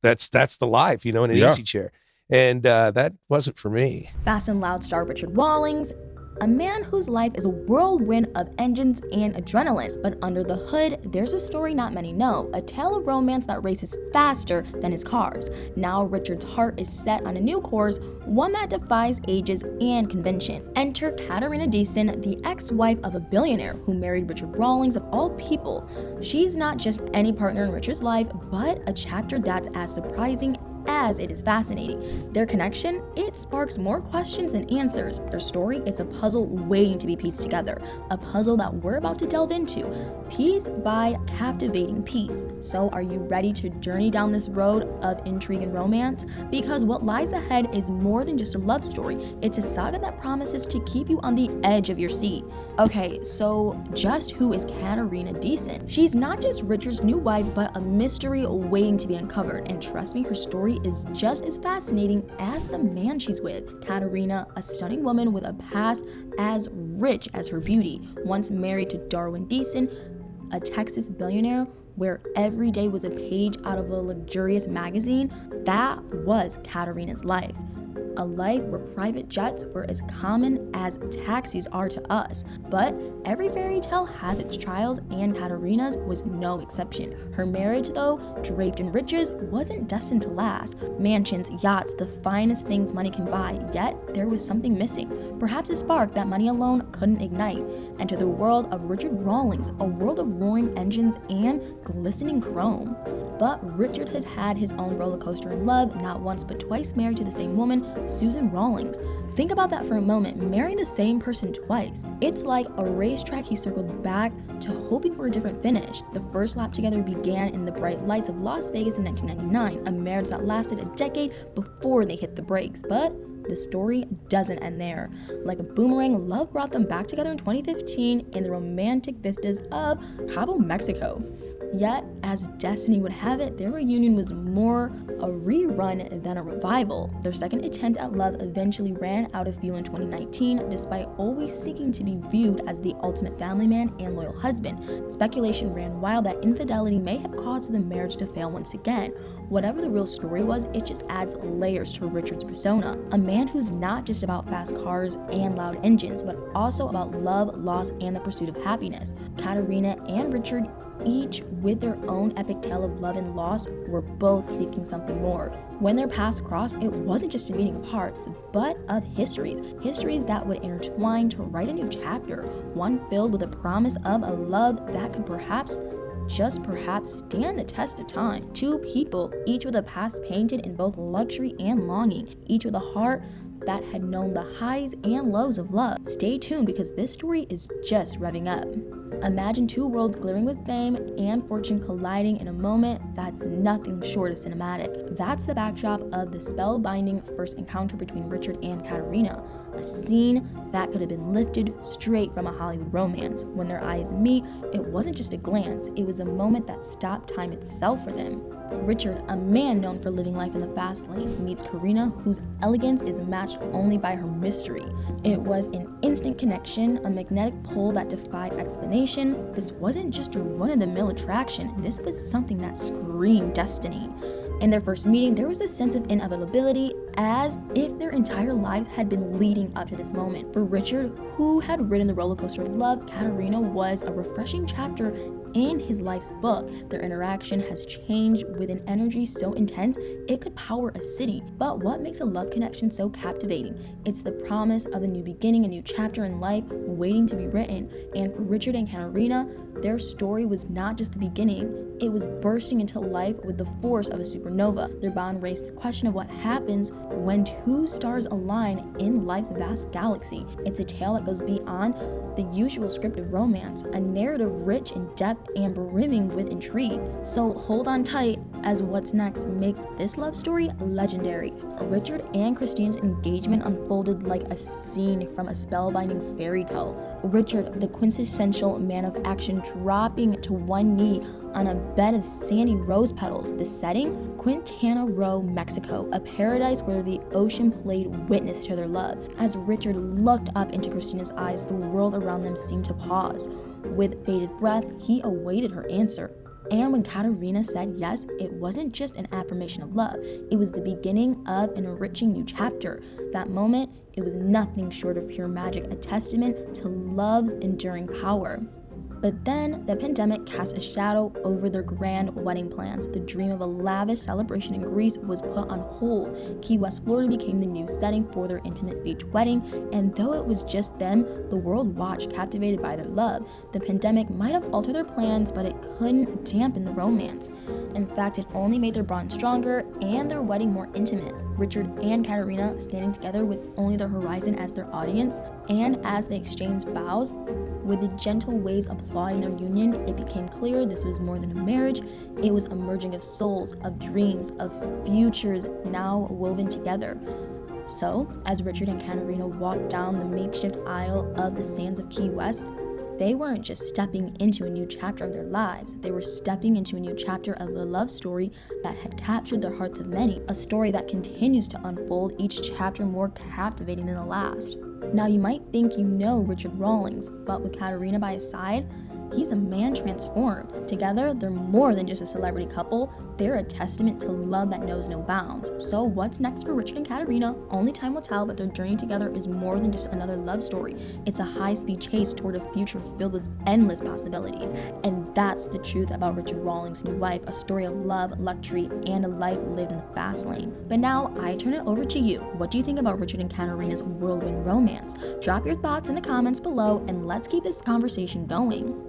that's the life, in an easy chair. And that wasn't for me. Fast and Loud star Richard Rawlings, a man whose life is a whirlwind of engines and adrenaline. But under the hood, there's a story not many know, a tale of romance that races faster than his cars. Now Richard's heart is set on a new course, one that defies ages and convention. Enter Katerina Deason, the ex-wife of a billionaire who married Richard Rawlings of all people. She's not just any partner in Richard's life, but a chapter that's as surprising as it is fascinating. Their connection, it sparks more questions than answers. Their story, it's a puzzle waiting to be pieced together. A puzzle that we're about to delve into, piece by captivating piece. So are you ready to journey down this road of intrigue and romance? Because what lies ahead is more than just a love story. It's a saga that promises to keep you on the edge of your seat. Okay, so just who is Katerina Deason? She's not just Richard's new wife, but a mystery waiting to be uncovered. And trust me, her story is just as fascinating as the man she's with. Katerina, a stunning woman with a past as rich as her beauty, once married to Darwin Deason, a Texas billionaire, where every day was a page out of a luxurious magazine. That was Katerina's life. A life where private jets were as common as taxis are to us. But every fairy tale has its trials, and Katerina's was no exception. Her marriage, though, draped in riches, wasn't destined to last. Mansions, yachts, the finest things money can buy, yet there was something missing. Perhaps a spark that money alone couldn't ignite. Enter the world of Richard Rawlings, a world of roaring engines and glistening chrome. But Richard has had his own roller coaster in love, not once but twice married to the same woman, Susan Rawlings. Think about that for a moment, marrying the same person twice. It's like a racetrack he circled back to, hoping for a different finish. The first lap together began in the bright lights of Las Vegas in 1999, a marriage that lasted a decade before they hit the brakes. But the story doesn't end there. Like a boomerang, love brought them back together in 2015 in the romantic vistas of Cabo, Mexico. Yet, as destiny would have it, their reunion was more a rerun than a revival. Their second attempt at love eventually ran out of fuel in 2019, despite always seeking to be viewed as the ultimate family man and loyal husband. Speculation ran wild that infidelity may have caused the marriage to fail once again. Whatever the real story was, it just adds layers to Richard's persona. A man who's not just about fast cars and loud engines, but also about love, loss, and the pursuit of happiness. Katerina and Richard, each with their own epic tale of love and loss, were both seeking something more. When their paths crossed, it wasn't just a meeting of hearts, but of histories that would intertwine to write a new chapter, one filled with the promise of a love that could perhaps stand the test of time. Two people, each with a past painted in both luxury and longing, each with a heart that had known the highs and lows of love. Stay tuned, because this story is just revving up. Imagine two worlds glittering with fame and fortune colliding in a moment that's nothing short of cinematic. That's the backdrop of the spellbinding first encounter between Richard and Katerina, a scene that could have been lifted straight from a Hollywood romance. When their eyes meet, it wasn't just a glance, it was a moment that stopped time itself for them. Richard, a man known for living life in the fast lane, meets Katerina, whose elegance is matched only by her mystery. It was an instant connection, a magnetic pull that defied explanation. This wasn't just a run-of-the-mill attraction, this was something that screamed destiny. In their first meeting, there was a sense of inevitability, as if their entire lives had been leading up to this moment. For Richard, who had ridden the roller coaster of love, Katerina was a refreshing chapter in his life's book. Their interaction has changed with an energy so intense it could power a city. But what makes a love connection so captivating? It's the promise of a new beginning, a new chapter in life waiting to be written. And for Richard and Katerina, their story was not just the beginning, it was bursting into life with the force of a supernova. Their bond raised the question of what happens when two stars align in life's vast galaxy. It's a tale that goes beyond the usual script of romance, a narrative rich in depth and brimming with intrigue. So hold on tight, as what's next makes this love story legendary. Richard and Christine's engagement unfolded like a scene from a spellbinding fairy tale. Richard, the quintessential man of action, dropping to one knee on a bed of sandy rose petals. The setting? Quintana Roo, Mexico, a paradise where the ocean played witness to their love. As Richard looked up into Christina's eyes, the world around them seemed to pause. With bated breath, he awaited her answer. And when Katerina said yes, it wasn't just an affirmation of love, it was the beginning of an enriching new chapter. That moment, it was nothing short of pure magic, a testament to love's enduring power. But then, the pandemic cast a shadow over their grand wedding plans. The dream of a lavish celebration in Greece was put on hold. Key West, Florida became the new setting for their intimate beach wedding, and though it was just them, the world watched, captivated by their love. The pandemic might have altered their plans, but it couldn't dampen the romance. In fact, it only made their bond stronger and their wedding more intimate. Richard and Katerina standing together with only the horizon as their audience, and as they exchanged vows, with the gentle waves applauding their union, it became clear this was more than a marriage. It was a merging of souls, of dreams, of futures now woven together. So, as Richard and Katerina walked down the makeshift aisle of the sands of Key West, they weren't just stepping into a new chapter of their lives, they were stepping into a new chapter of the love story that had captured the hearts of many, a story that continues to unfold, each chapter more captivating than the last. Now you might think you know Richard Rawlings, but with Katerina by his side, he's a man transformed. Together, they're more than just a celebrity couple, they're a testament to love that knows no bounds. So what's next for Richard and Katerina? Only time will tell, but their journey together is more than just another love story. It's a high-speed chase toward a future filled with endless possibilities. And that's the truth about Richard Rawlings' new wife, a story of love, luxury, and a life lived in the fast lane. But now, I turn it over to you. What do you think about Richard and Katerina's whirlwind romance? Drop your thoughts in the comments below, and let's keep this conversation going.